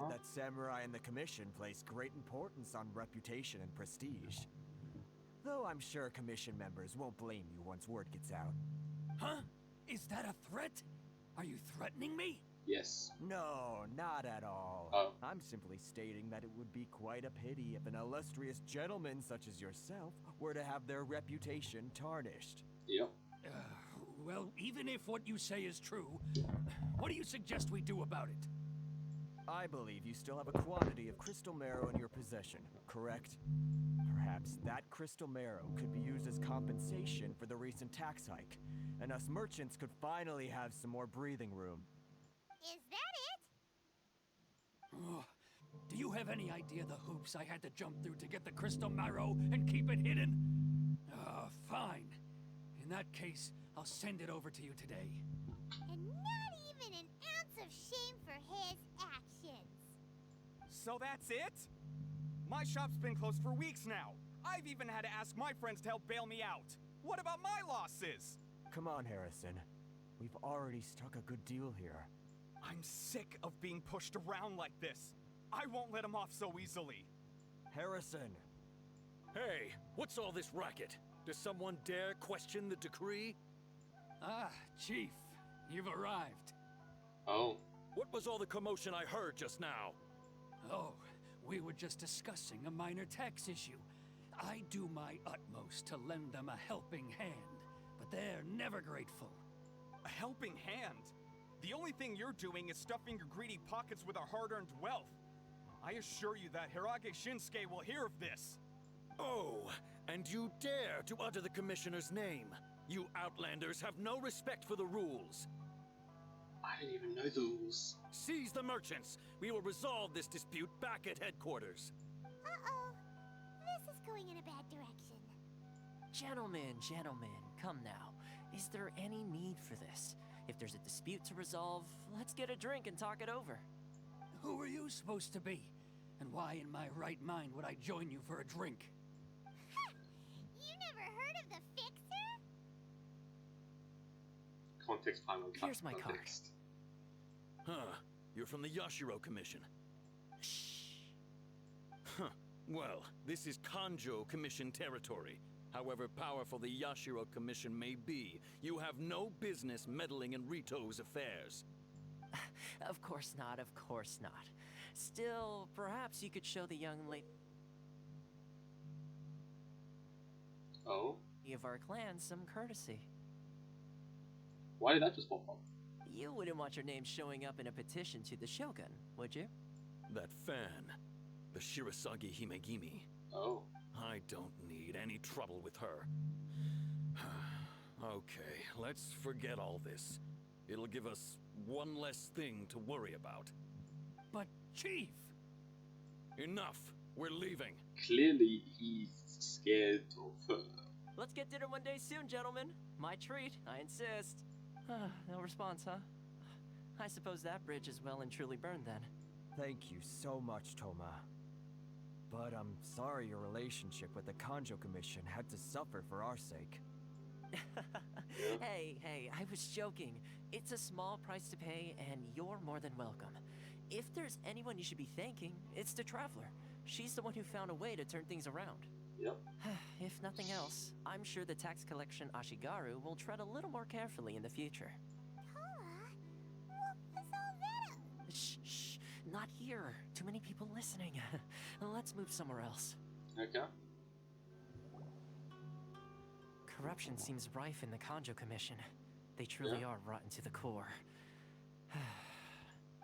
that samurai and the commission place great importance on reputation and prestige. Though I'm sure commission members won't blame you once word gets out. Huh? Is that a threat? Are you threatening me? Yes. No, not at all. Oh. I'm simply stating that it would be quite a pity if an illustrious gentleman such as yourself were to have their reputation tarnished. Yep. Well, even if what you say is true, what do you suggest we do about it? I believe you still have a quantity of crystal marrow in your possession, correct? Perhaps that crystal marrow could be used as compensation for the recent tax hike, and us merchants could finally have some more breathing room. Is that it? Oh, do you have any idea the hoops I had to jump through to get the crystal marrow and keep it hidden? Fine. In that case, I'll send it over to you today. And not even an ounce of shame for his actions. So that's it? My shop's been closed for weeks now. I've even had to ask my friends to help bail me out. What about my losses? Come on, Harrison. We've already struck a good deal here. I'm sick of being pushed around like this. I won't let him off so easily. Harrison! Hey, what's all this racket? Does someone dare question the decree? Ah, Chief, you've arrived. Oh. What was all the commotion I heard just now? Oh, we were just discussing a minor tax issue. I do my utmost to lend them a helping hand, but they're never grateful. A helping hand? The only thing you're doing is stuffing your greedy pockets with our hard-earned wealth. I assure you that Hirage Shinsuke will hear of this. Oh, and you dare to utter the Commissioner's name. You outlanders have no respect for the rules. I didn't even know the rules. Seize the merchants. We will resolve this dispute back at headquarters. Uh-oh. This is going in a bad direction. Gentlemen, come now. Is there any need for this? If there's a dispute to resolve, let's get a drink and talk it over. Who are you supposed to be? And why in my right mind would I join you for a drink? You never heard of the Fixer? Context time on Here's my card. context. Huh. You're from the Yashiro Commission. Shh. Huh. Well, this is Kanjo Commission territory. However powerful the Yashiro Commission may be, you have no business meddling in Ritou's affairs. Of course not, of course not. Still, perhaps you could show the young lady Oh? of our clan some courtesy. Why did that just pop up? You wouldn't want your name showing up in a petition to the Shogun, would you? That fan, the Shirasagi Himegimi. Oh. I don't need any trouble with her. Okay, let's forget all this. It'll give us one less thing to worry about. But, Chief! Enough! We're leaving. Clearly he's scared of her. Let's get dinner one day soon, gentlemen. My treat, I insist. No response, huh? I suppose that bridge is well and truly burned then. Thank you so much, Toma. But I'm sorry your relationship with the Kanjo Commission had to suffer for our sake. Hey, I was joking. It's a small price to pay, and you're more than welcome. If there's anyone you should be thanking, it's the Traveler. She's the one who found a way to turn things around. Yep. If nothing else, I'm sure the tax collection Ashigaru will tread a little more carefully in the future. Toma, what was all that? Shh, not here. Too many people listening. Let's move somewhere else. Okay. Corruption seems rife in the Kanjo Commission. They truly are rotten to the core.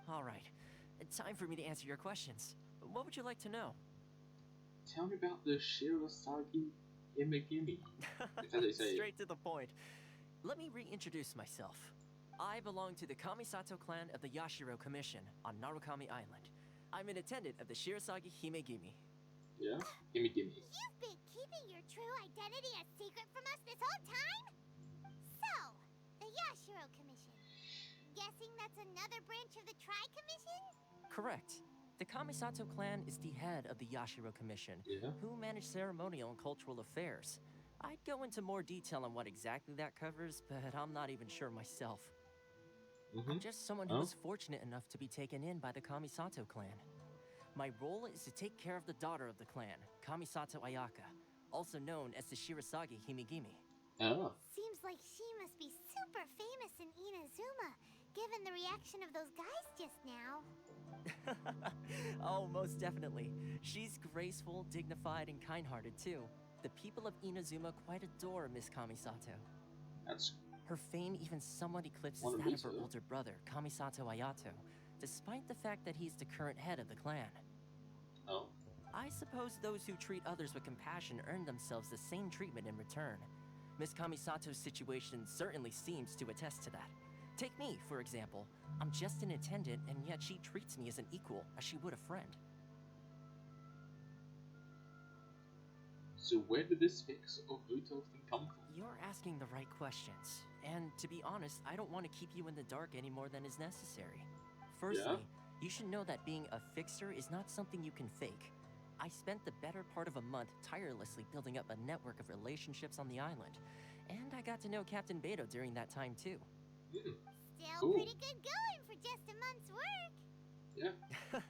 All right, time for me to answer your questions. What would you like to know? Tell me about the Shirasagi Himegimi. Is that how they say it? Straight to the point. Let me reintroduce myself. I belong to the Kamisato clan of the Yashiro Commission on Narukami Island. I'm an attendant of the Shirasagi Himegimi. Yeah? Himegimi. You've been keeping your true identity a secret from us this whole time? So, the Yashiro Commission. Guessing that's another branch of the Tri-Commission? Correct. The Kamisato clan is the head of the Yashiro Commission, Yeah. who manage ceremonial and cultural affairs. I'd go into more detail on what exactly that covers, but I'm not even sure myself. I'm just someone who Oh. was fortunate enough to be taken in by the Kamisato clan. My role is to take care of the daughter of the clan, Kamisato Ayaka, also known as the Shirasagi Himigimi. Oh. Seems like she must be super famous in Inazuma, given the reaction of those guys just now. Oh, most definitely. She's graceful, dignified, and kind-hearted too. The people of Inazuma quite adore Miss Kamisato. That's Her fame even somewhat eclipses Wanna that be of her so. older brother, Kamisato Ayato, despite the fact that he's the current head of the clan. oh. I suppose those who treat others with compassion earn themselves the same treatment in return. Miss Kamisato's situation certainly seems to attest to that. Take me, for example. I'm just an attendant, and yet she treats me as an equal, as she would a friend. So where did this fix of Ritou thing come from? You're asking the right questions. And to be honest, I don't want to keep you in the dark any more than is necessary. Firstly, you should know that being a fixer is not something you can fake. I spent the better part of a month tirelessly building up a network of relationships on the island. And I got to know Captain Beto during that time too. Hmm. Still Cool. pretty good going for just a month's work. Yeah.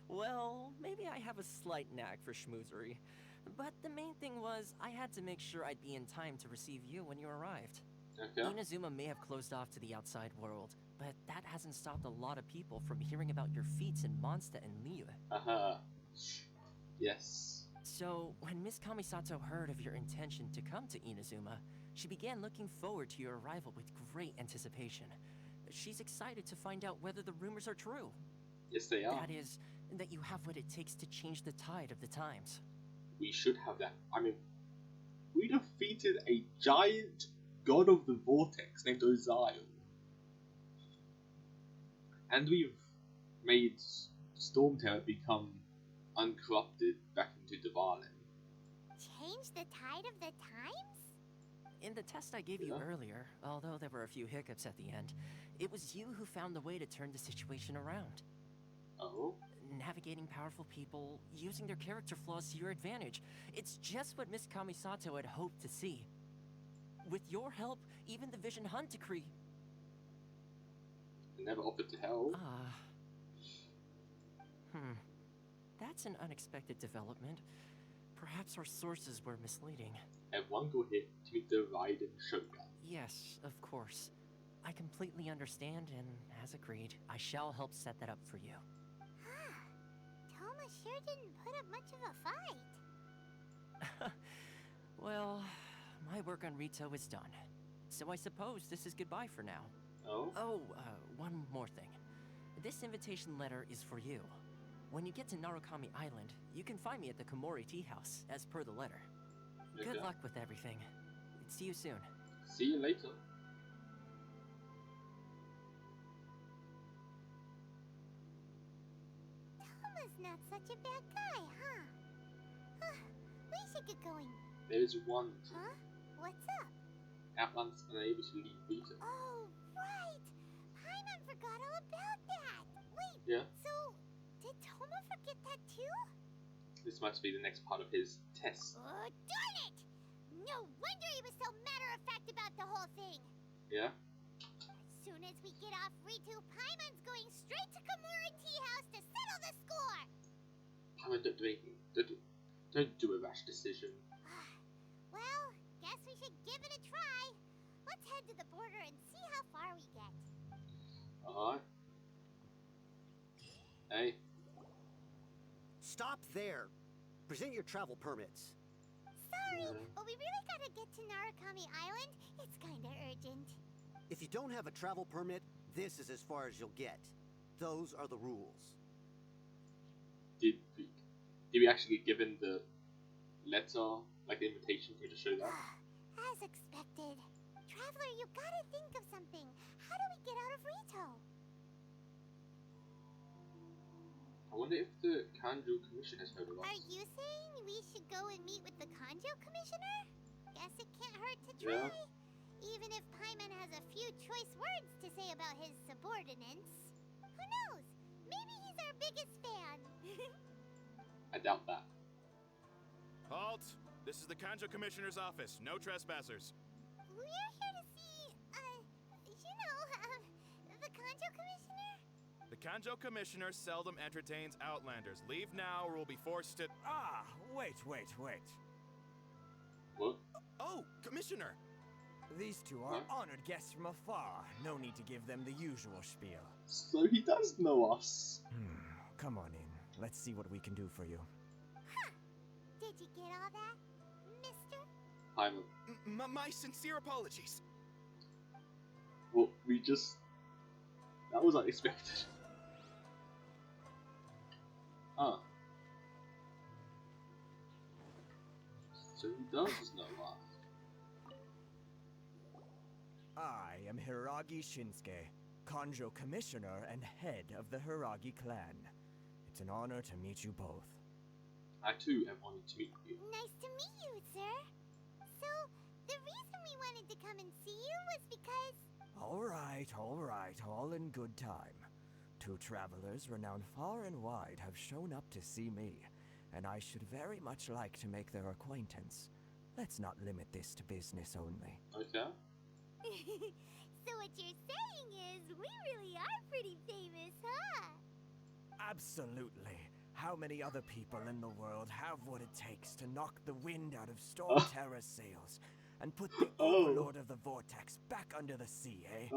Well, maybe I have a slight knack for schmoozery. But the main thing was, I had to make sure I'd be in time to receive you when you arrived. Okay. Inazuma may have closed off to the outside world, but that hasn't stopped a lot of people from hearing about your feats in Mondstadt and Liyue. Aha. Yes. So, when Miss Kamisato heard of your intention to come to Inazuma, she began looking forward to your arrival with great anticipation. She's excited to find out whether the rumors are true. Yes, they are. That is, that you have what it takes to change the tide of the times. We should have that. I mean, we defeated a giant god of the vortex named Ozyle. And we've made Stormterror become uncorrupted back into Dvalin. Change the tide of the times? In the test I gave you Yeah. earlier, although there were a few hiccups at the end, it was you who found the way to turn the situation around. Oh? Navigating powerful people, using their character flaws to your advantage. It's just what Miss Kamisato had hoped to see. With your help, even the Vision Hunt decree. I never offered to help. That's an unexpected development. Perhaps our sources were misleading. Everyone go here to meet the Raiden Shogun. Yes, of course. I completely understand, and as agreed, I shall help set that up for you. Toma sure didn't put up much of a fight. Well, my work on Ritou is done. So I suppose this is goodbye for now. Oh? Oh, one more thing. This invitation letter is for you. When you get to Narukami Island, you can find me at the Komori Tea House, as per the letter. Good Okay. luck with everything. See you soon. See you later. Toma's not such a bad guy, huh? We should get going. There's one. Huh? What's up? Outland's unable to leave Ritou. Oh, right! Paimon forgot all about that! Wait, Yeah? so did Toma forget that too? This must be the next part of his test. Oh, darn it! No wonder he was so matter-of-fact about the whole thing! Yeah? As soon as we get off Ritou, Paimon's going straight to Komori Tea House to settle the score! Paimon, don't do anything. Don't do a rash decision. Well, guess we should give it a try. Let's head to the border and see how far we get. Alright. Hey. Stop there. Present your travel permits. Sorry, Yeah. but we really gotta get to Narukami Island. It's kinda urgent. If you don't have a travel permit, this is as far as you'll get. Those are the rules. Did we actually get given the letter, like the invitation for you to show that? As expected. Traveler, you gotta think of something. How do we get out of Ritou? I wonder if the Kanjo Commission has heard of us. Are you saying we should go and meet with the Kanjo Commissioner? Guess it can't hurt to try. Yeah. Even if Paimon has a few choice words to say about his subordinates. Who knows? Maybe he's our biggest fan. I doubt that. Halt! This is the Kanjo Commissioner's office. No trespassers. We're here to see, Kanjo Commissioner seldom entertains Outlanders. Leave now or we'll be forced to... Ah, wait. What? Oh, Commissioner! These two are honored guests from afar. No need to give them the usual spiel. So he does know us. Come on in. Let's see what we can do for you. Did you get all that, mister? Paimon. My sincere apologies. Well, that was unexpected. Ah. So he does know us. I am Hiragi Shinsuke, Kanjo Commissioner and head of the Hiragi clan. It's an honor to meet you both. I too am honored to meet you. Nice to meet you, sir. So, the reason we wanted to come and see you was because... All right, all in good time. Two travelers renowned far and wide have shown up to see me, and I should very much like to make their acquaintance. Let's not limit this to business only. Okay. So what you're saying is we really are pretty famous, huh? Absolutely. How many other people in the world have what it takes to knock the wind out of Storm Terror's sails and put the Overlord of the Vortex back under the sea, eh?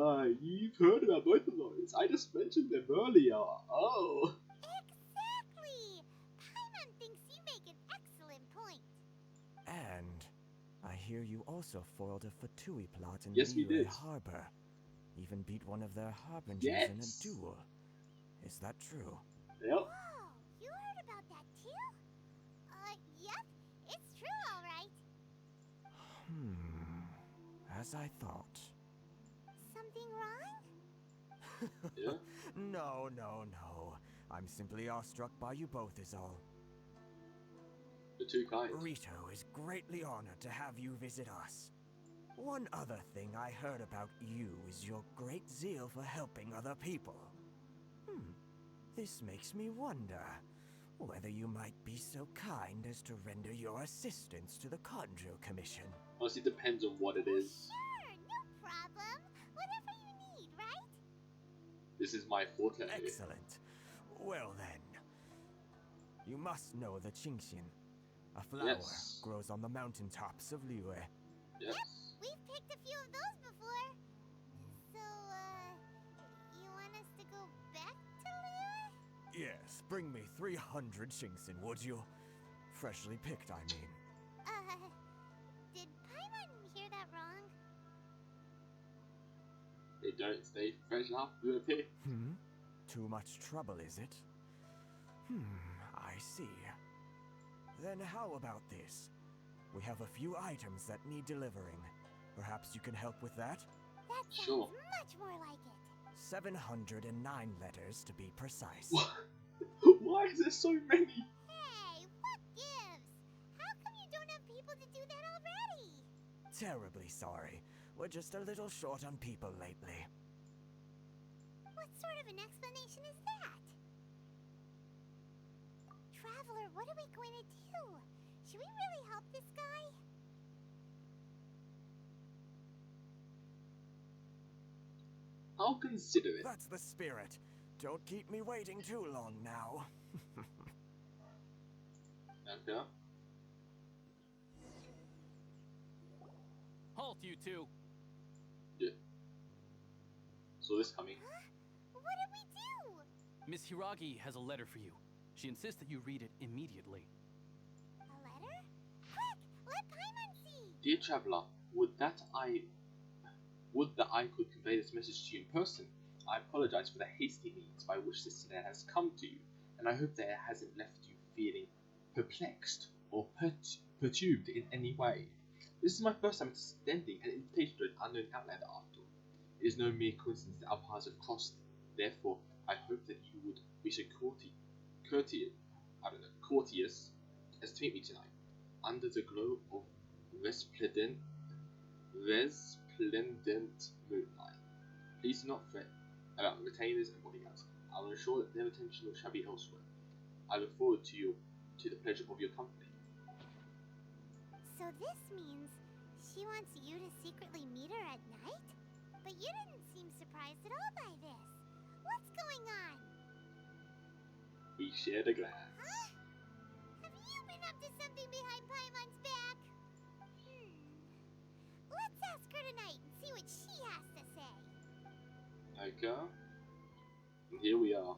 You've heard about both of those. I just mentioned them earlier. Oh. Exactly! Paimon thinks you make an excellent point. And I hear you also foiled a Fatui plot in Yes, we Liyue did. Harbor. Even beat one of their harbingers in Yes. a duel. Is that true? Yep. Whoa, you heard about that too? Yep, it's true, alright. As I thought. Something wrong? Yeah. No. I'm simply awestruck by you both is all. The two kinds. Ritou is greatly honored to have you visit us. One other thing I heard about you is your great zeal for helping other people. This makes me wonder whether you might be so kind as to render your assistance to the Kanjo Commission. Honestly, it depends on what it is. Sure, no problem. Whatever you need, right? This is my forte. Excellent. Well then, you must know the Genshin. A flower Yes. grows on the mountaintops of Liyue. Yes. We've picked a few of those before. So, you want us to go back to Liyue? Yes, bring me 300 Genshin, would you? Freshly picked, I mean. Did Paimon hear that wrong? They don't stay fresh after the pick. Too much trouble, is it? I see. Then how about this? We have a few items that need delivering. Perhaps you can help with that? That sounds Sure. much more like it. 709 letters to be precise. What? Why is there so many? Hey, what gives? How come you don't have people to do that already? Terribly sorry. We're just a little short on people lately. What sort of an explanation is that? Traveler, what are we going to do? Should we really help this guy? I'll consider it. That's the spirit. Don't keep me waiting too long now. Okay. Halt, you two! Yeah. So this coming. Huh? What did we do? Miss Hiragi has a letter for you. She insists that you read it immediately. A letter? Quick, let Paimon see. Dear traveler, would that I could convey this message to you in person. I apologize for the hasty means by which this letter has come to you, and I hope that it hasn't left you feeling perplexed or perturbed in any way. This is my first time extending an invitation to an unknown outlander after all. It is no mere coincidence that our paths have crossed. Therefore, I hope that you would be so courteous as to meet me tonight, under the glow of resplendent moonlight. Please do not fret about retainers and bodyguards. I will ensure that their attention shall be elsewhere. I look forward to the pleasure of your company. So this means she wants you to secretly meet her at night? But you didn't seem surprised at all by this. What's going on? We shared a glance. Huh? Have you been up to something behind Paimon's back? Let's ask her tonight and see what she has to say. Okay. And here we are.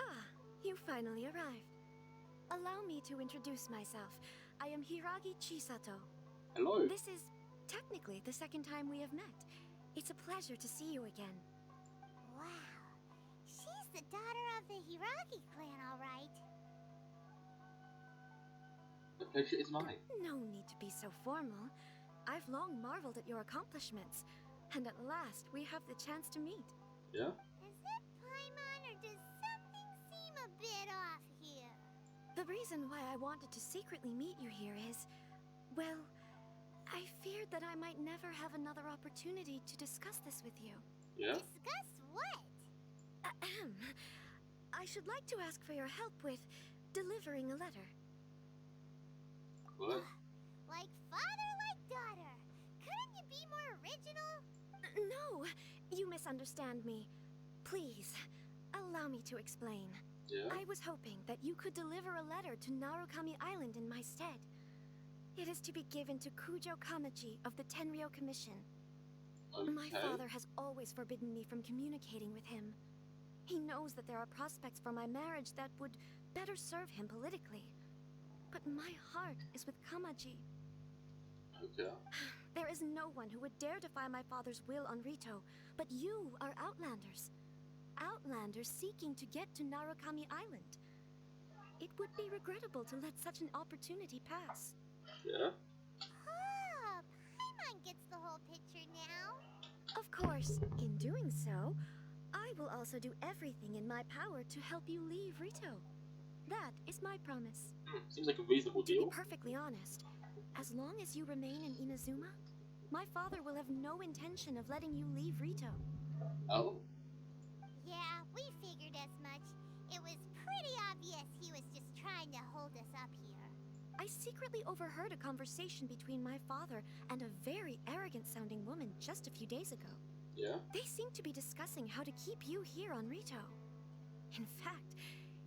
Ah, you finally arrived. Allow me to introduce myself. I am Hiragi Chisato. Hello. This is technically the second time we have met. It's a pleasure to see you again. Wow. She's the daughter of the Hiragi clan, all right. The pleasure is mine. No need to be so formal. I've long marveled at your accomplishments, and at last we have the chance to meet. Yeah? Is it Paimon, or does something seem a bit off here? The reason why I wanted to secretly meet you here is, well, I feared that I might never have another opportunity to discuss this with you. Yeah? Discuss what? Ahem. I should like to ask for your help with delivering a letter. What? Like father, like daughter. Couldn't you be more original? No, you misunderstand me. Please, allow me to explain. Yeah? I was hoping that you could deliver a letter to Narukami Island in my stead. It is to be given to Kujo Kamaji of the Tenryou Commission. Okay. My father has always forbidden me from communicating with him. He knows that there are prospects for my marriage that would better serve him politically. But my heart is with Kamaji. Okay. There is no one who would dare defy my father's will on Ritou, but you are Outlanders. Outlanders seeking to get to Narukami Island. It would be regrettable to let such an opportunity pass. Yeah? Oh, Paimon gets the whole picture now. Of course, in doing so, I will also do everything in my power to help you leave Ritou. That is my promise. Seems like a reasonable To be deal. perfectly honest, as long as you remain in Inazuma, my father will have no intention of letting you leave Ritou. Oh? Yeah, we figured as much. It was pretty obvious he was just trying to hold us up here. I secretly overheard a conversation between my father and a very arrogant-sounding woman just a few days ago. Yeah? They seemed to be discussing how to keep you here on Ritou. In fact,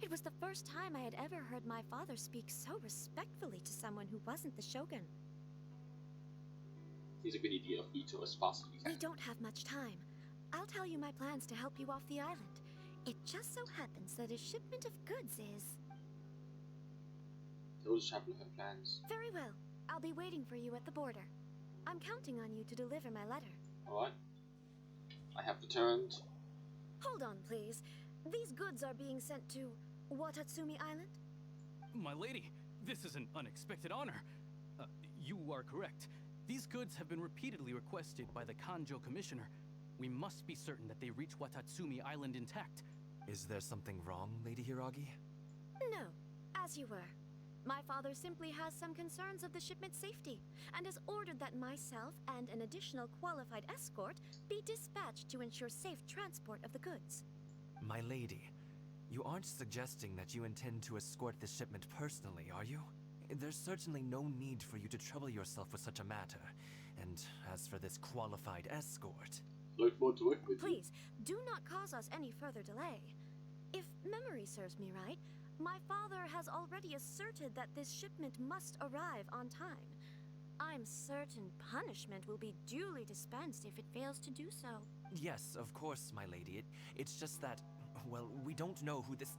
it was the first time I had ever heard my father speak so respectfully to someone who wasn't the shogun. Seems a good idea of Ritou as fast as you We can. don't have much time. I'll tell you my plans to help you off the island. It just so happens that a shipment of goods is... Tell the traveler her plans. Very well. I'll be waiting for you at the border. I'm counting on you to deliver my letter. Alright. I have returned. Hold on, please. These goods are being sent to Watatsumi Island? My lady, this is an unexpected honor. You are correct. These goods have been repeatedly requested by the Kanjo Commissioner. We must be certain that they reach Watatsumi Island intact. Is there something wrong, Lady Hiragi? No, as you were. My father simply has some concerns of the shipment's safety, and has ordered that myself and an additional qualified escort be dispatched to ensure safe transport of the goods. My lady, you aren't suggesting that you intend to escort the shipment personally, are you? There's certainly no need for you to trouble yourself with such a matter. And as for this qualified escort... Look forward to working with you. Please, do not cause us any further delay. If memory serves me right, my father has already asserted that this shipment must arrive on time. I'm certain punishment will be duly dispensed if it fails to do so. Yes, of course, my lady. It's just that, well, we don't know who this...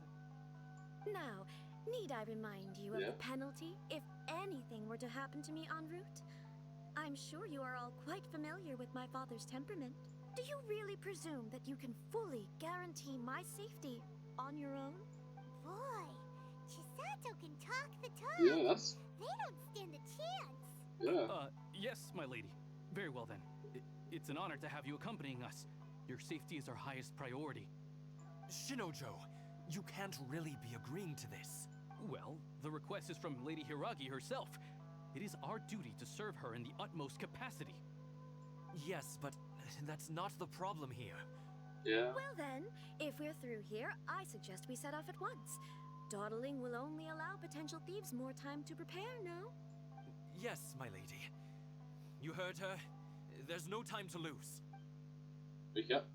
Now, need I remind you of Yeah. the penalty if anything were to happen to me en route? I'm sure you are all quite familiar with my father's temperament. Do you really presume that you can fully guarantee my safety on your own? Boy, Chisato can talk the talk. Yeah, that's... They don't stand a chance. Yeah. Yes, my lady. Very well then. It's an honor to have you accompanying us. Your safety is our highest priority. Shinojo, you can't really be agreeing to this. Well, the request is from Lady Hiragi herself. It is our duty to serve her in the utmost capacity. Yes, but that's not the problem here. Yeah. Well then, if we're through here, I suggest we set off at once. Dawdling will only allow potential thieves more time to prepare, no? Yes, my lady. You heard her. There's no time to lose. Wake up.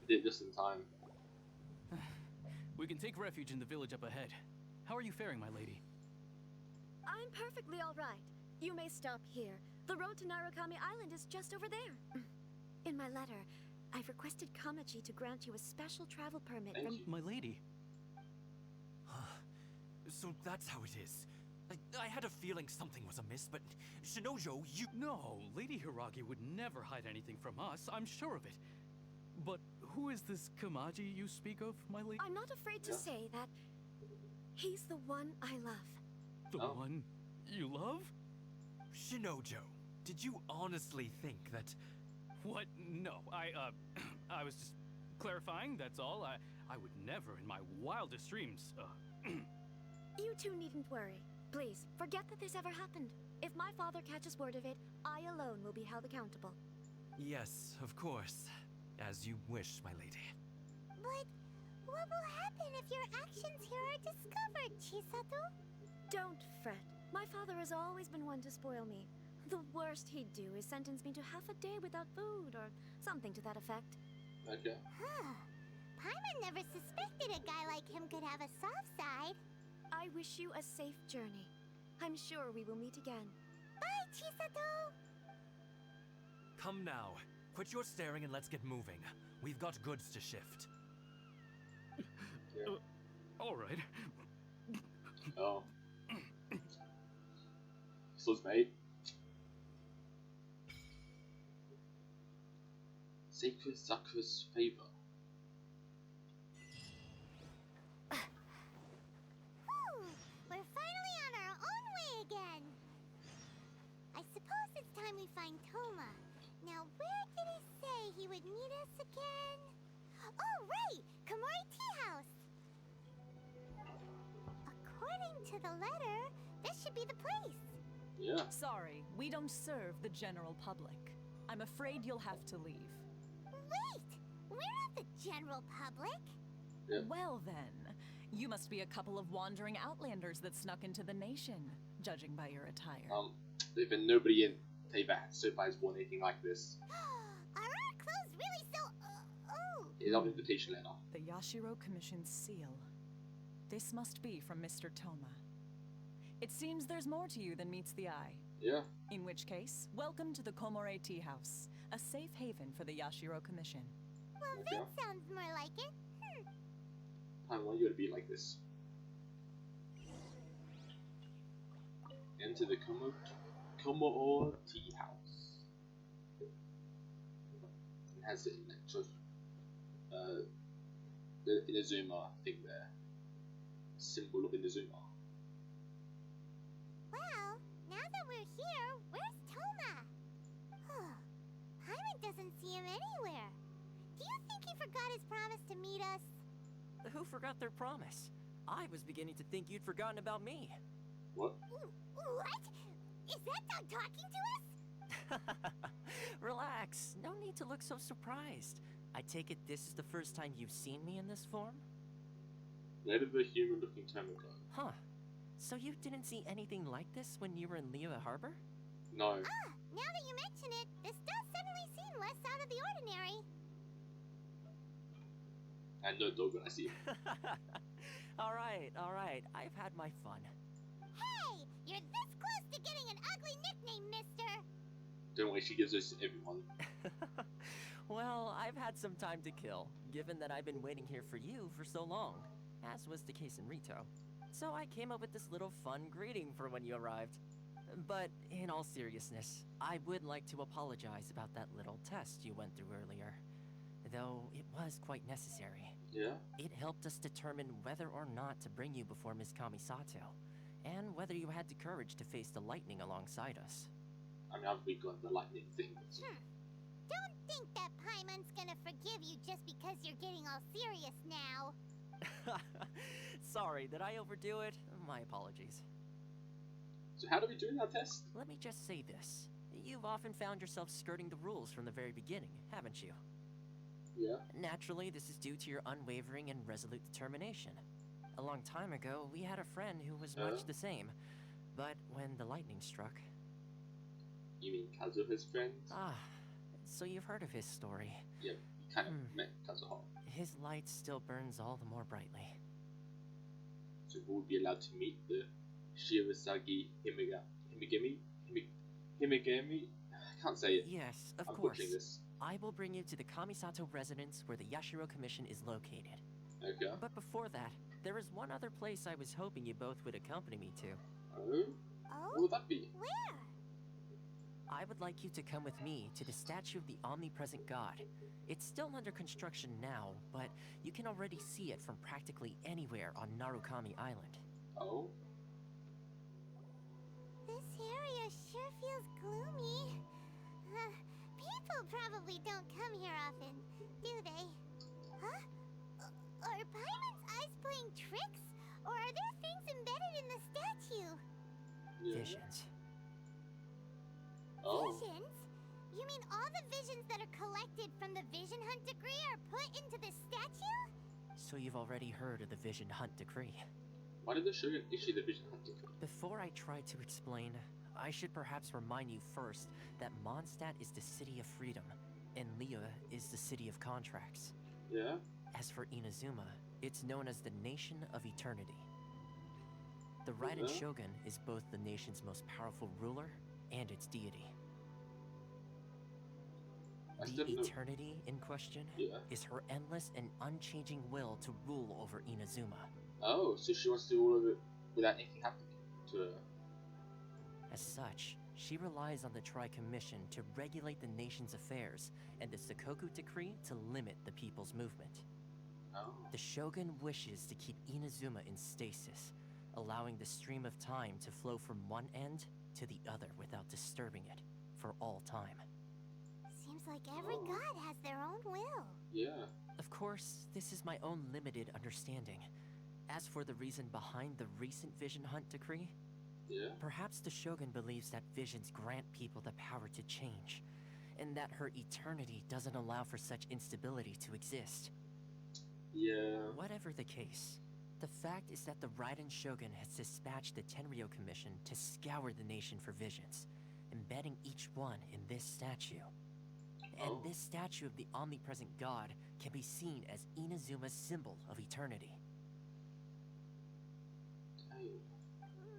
Did it just in time. We can take refuge in the village up ahead. How are you faring, my lady? I'm perfectly all right. You may stop here. The road to Narukami Island is just over there. In my letter, I've requested Kamachi to grant you a special travel permit Thank from... you. My lady. So that's how it is. I had a feeling something was amiss, but Shinojo, you... No, Lady Hiragi would never hide anything from us, I'm sure of it. But who is this Kamaji you speak of, my lady? I'm not afraid to say that he's the one I love. The one you love? Shinojo, did you honestly think that... What? No, I was just clarifying, that's all. I would never in my wildest dreams, You two needn't worry. Please, forget that this ever happened. If my father catches word of it, I alone will be held accountable. Yes, of course. As you wish, my lady. But what will happen if your actions here are discovered, Chisato? Don't fret. My father has always been one to spoil me. The worst he'd do is sentence me to half a day without food, or something to that effect. Okay. Huh. Paimon never suspected a guy like him could have a soft side. I wish you a safe journey. I'm sure we will meet again. Bye, Chisato! Come now. Quit your staring and let's get moving. We've got goods to shift. Yeah. all right. Oh. So, mate. Sacred Zaku's favor. We're finally on our own way again. I suppose it's time we find Toma. Now, where did he say he would meet us again? Oh, right! Komori Tea House! According to the letter, this should be the place. Yeah. Sorry, we don't serve the general public. I'm afraid you'll have to leave. Wait! We're not the general public. Yeah. Well then, you must be a couple of wandering outlanders that snuck into the nation, judging by your attire. There's been nobody in Teiba so far has worn anything like this. Are our clothes really so... oh! It's our invitation letter. The Yashiro Commission's seal. This must be from Mr. Toma. It seems there's more to you than meets the eye. Yeah. In which case, welcome to the Komore Tea House, a safe haven for the Yashiro Commission. Well, Okay. that sounds more like it. I want you to be like this. Enter the Komoro Tea House. It has the Inazuma thing there. Symbol of Inazuma. Well, now that we're here, where's Toma? Paimon doesn't see him anywhere. Do you think he forgot his promise to meet us? Who forgot their promise? I was beginning to think you'd forgotten about me. What? What? Is that dog talking to us? Relax. No need to look so surprised. I take it this is the first time you've seen me in this form? Led of a human-looking Termaglow. Huh. So you didn't see anything like this when you were in Liyue Harbor? No. Now that you mention it, this does suddenly seem less out of the ordinary. And no dog when I see him. Alright. I've had my fun. Hey, you're this close to getting an ugly nickname, mister. Don't worry, she gives those to everyone. Well, I've had some time to kill, given that I've been waiting here for you for so long, as was the case in Ritou. So I came up with this little fun greeting for when you arrived. But in all seriousness, I would like to apologize about that little test you went through earlier. Though it was quite necessary. Yeah? It helped us determine whether or not to bring you before Miss Kamisato, and whether you had the courage to face the lightning alongside us. I mean, I've got the lightning thing. Don't think that Paimon's gonna forgive you just because you're getting all serious now. Sorry, did I overdo it? My apologies. So how do we do that test? Let me just say this. You've often found yourself skirting the rules from the very beginning, haven't you? Yeah. Naturally, this is due to your unwavering and resolute determination. A long time ago, we had a friend who was much the same. But when the lightning struck... You mean Kazuha's friend? Ah, so you've heard of his story. Yep, you kind of met Kazuha. His light still burns all the more brightly. So who would be allowed to meet the Shirasagi Himigami? I can't say it. Yes, of I'm course. butchering this. I will bring you to the Kamisato residence where the Yashiro Commission is located. Okay. But before that, there is one other place I was hoping you both would accompany me to. Oh? What would that be? Where? I would like you to come with me to the statue of the omnipresent god. It's still under construction now, but you can already see it from practically anywhere on Narukami Island. Oh? This area sure feels gloomy. People probably don't come here often, do they? Huh? Are Paimon's eyes playing tricks? Or are there things embedded in the statue? Yeah. Visions. Oh. Visions? You mean all the visions that are collected from the Vision Hunt Decree are put into this statue? So you've already heard of the Vision Hunt Decree. Why did the Shogun issue the Vision Hunt Decree? Before I try to explain, I should perhaps remind you first that Mondstadt is the city of freedom, and Liyue is the city of contracts. Yeah? As for Inazuma, it's known as the Nation of Eternity. The Raiden Shogun is both the nation's most powerful ruler and its deity. The eternity in question is her endless and unchanging will to rule over Inazuma. Oh, so she wants to do all of it without anything happening to her. As such, she relies on the Tri-Commission to regulate the nation's affairs and the Sakoku Decree to limit the people's movement. Oh. The Shogun wishes to keep Inazuma in stasis, allowing the stream of time to flow from one end to the other without disturbing it for all time. Seems like every god has their own will. Yeah. Of course, this is my own limited understanding. As for the reason behind the recent Vision Hunt Decree, perhaps the Shogun believes that visions grant people the power to change, and that her eternity doesn't allow for such instability to exist. Yeah. Whatever the case, the fact is that the Raiden Shogun has dispatched the Tenryou Commission to scour the nation for visions, embedding each one in this statue. And this statue of the omnipresent god can be seen as Inazuma's symbol of eternity.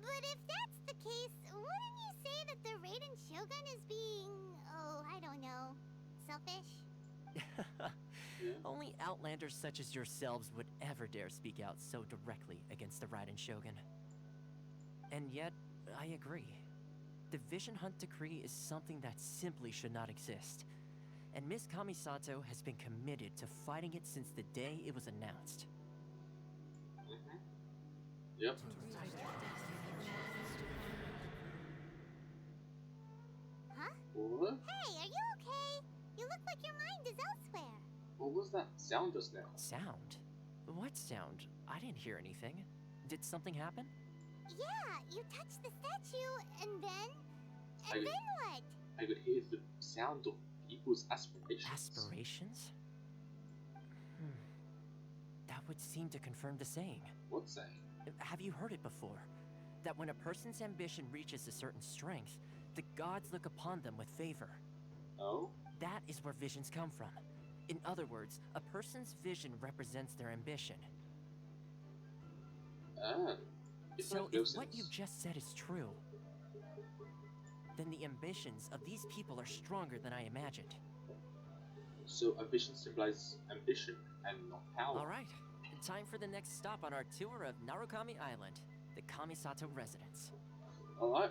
But if that's the case, wouldn't you say that the Raiden Shogun is being, oh, I don't know, selfish? Only outlanders such as yourselves would ever dare speak out so directly against the Raiden Shogun. And yet, I agree. The Vision Hunt Decree is something that simply should not exist. And Miss Kamisato has been committed to fighting it since the day it was announced. Yep. Huh? What? Hey, are you okay? You look like your mind is elsewhere. What was that sound just now? Sound? What sound? I didn't hear anything. Did something happen? Yeah, you touched the statue, and then... I- And then what? I could hear the sound of people's aspirations. Aspirations? That would seem to confirm the saying. What saying? Have you heard it before? That when a person's ambition reaches a certain strength, the gods look upon them with favor. Oh? That is where visions come from. In other words, a person's vision represents their ambition. Ah. It So makes no if what you sense. just said is true, then the ambitions of these people are stronger than I imagined. So ambition symbolizes ambition and not power. Alright, time for the next stop on our tour of Narukami Island, the Kamisato residence. Alright.